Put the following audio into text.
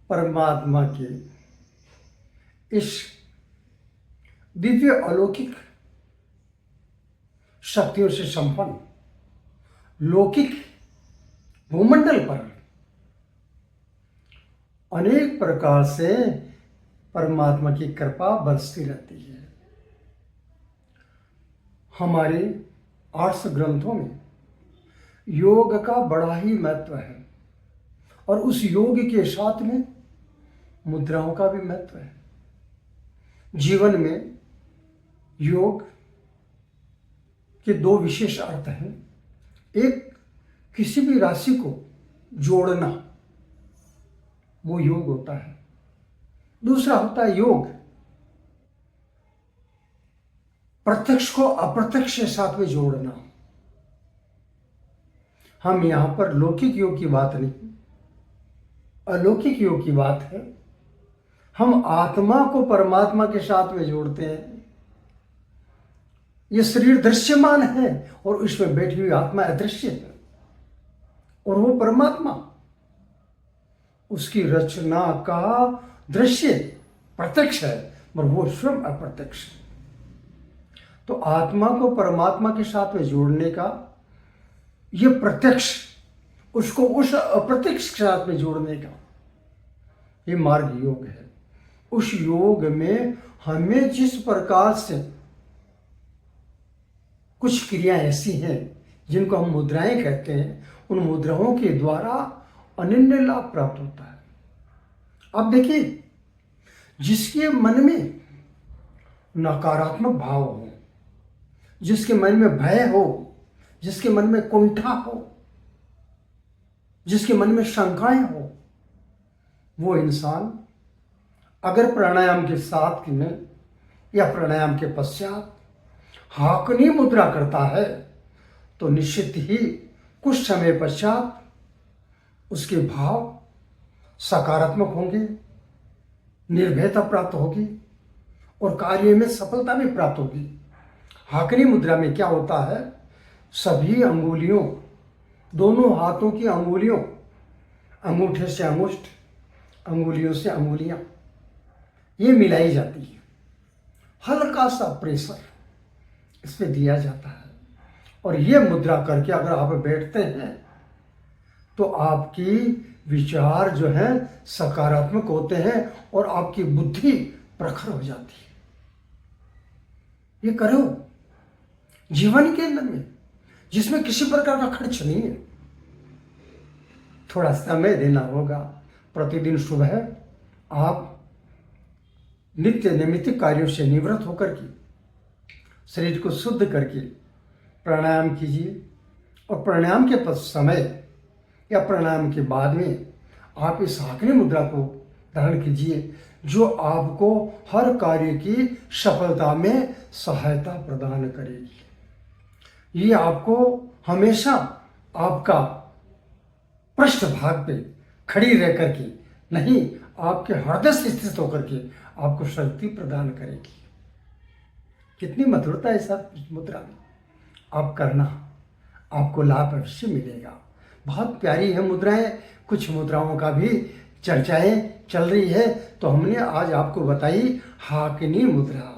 परमात्मा के इस दिव्य अलौकिक शक्तियों से संपन्न लौकिक भूमंडल पर अनेक प्रकार से परमात्मा की कृपा बरसती रहती है। हमारे आर्ष ग्रंथों में योग का बड़ा ही महत्व है और उस योग के साथ में मुद्राओं का भी महत्व है। जीवन में योग के दो विशेष अर्थ हैं। एक, किसी भी राशि को जोड़ना, वो योग होता है। दूसरा होता है योग प्रत्यक्ष को अप्रत्यक्ष के साथ में जोड़ना। हम यहां पर लौकिक योग की बात नहीं, अलौकिक योग की बात है। हम आत्मा को परमात्मा के साथ में जोड़ते हैं। ये शरीर दृश्यमान है और इसमें बैठी हुई आत्मा अदृश्य है और वो परमात्मा, उसकी रचना का दृश्य प्रत्यक्ष है पर वो स्वयं अप्रत्यक्ष है। तो आत्मा को परमात्मा के साथ में जोड़ने का ये प्रत्यक्ष, उसको उस अप्रत्यक्ष के साथ में जोड़ने का ये मार्ग योग है। उस योग में हमें जिस प्रकार से कुछ क्रियाएं ऐसी हैं जिनको हम मुद्राएं कहते हैं, उन मुद्राओं के द्वारा अनन्य लाभ प्राप्त होता है। अब देखिए, जिसके मन में नकारात्मक भाव हो, जिसके मन में भय हो, जिसके मन में कुंठा हो, जिसके मन में शंकाएं हो, वो इंसान अगर प्राणायाम के साथ में या प्राणायाम के पश्चात हाकनी मुद्रा करता है तो निश्चित ही कुछ समय पश्चात उसके भाव सकारात्मक होंगे, निर्भयता प्राप्त होगी और कार्य में सफलता भी प्राप्त होगी। हाकनी मुद्रा में क्या होता है, सभी अंगुलियों, दोनों हाथों की अंगुलियों, अंगूठे से अंगुष्ठ, अंगुलियों से अंगुलियां, ये मिलाई जाती है। हल्का सा प्रेशर इस पे दिया जाता है और ये मुद्रा करके अगर आप बैठते हैं तो आपकी विचार जो है सकारात्मक होते हैं और आपकी बुद्धि प्रखर हो जाती है। ये करो जीवन के अंदर में, जिसमें किसी प्रकार का खर्च नहीं है। थोड़ा समय देना होगा। प्रतिदिन सुबह आप नित्य नैमित्तिक कार्यों से निवृत्त होकर के शरीर को शुद्ध करके प्राणायाम कीजिए और प्राणायाम के समय या प्राणायाम के बाद में आप इस हाकनी मुद्रा को धारण कीजिए, जो आपको हर कार्य की सफलता में सहायता प्रदान करेगी। ये आपको हमेशा आपका पृष्ठभाग पे खड़ी रह करके नहीं, आपके हृदय से स्थित होकर के आपको शक्ति प्रदान करेगी। कितनी मधुरता है सब इस मुद्रा में। आप करना, आपको लाभ अवश्य मिलेगा। बहुत प्यारी है मुद्राएं। कुछ मुद्राओं का भी चर्चाएं चल रही है तो हमने आज आपको बताई हाकनी मुद्रा।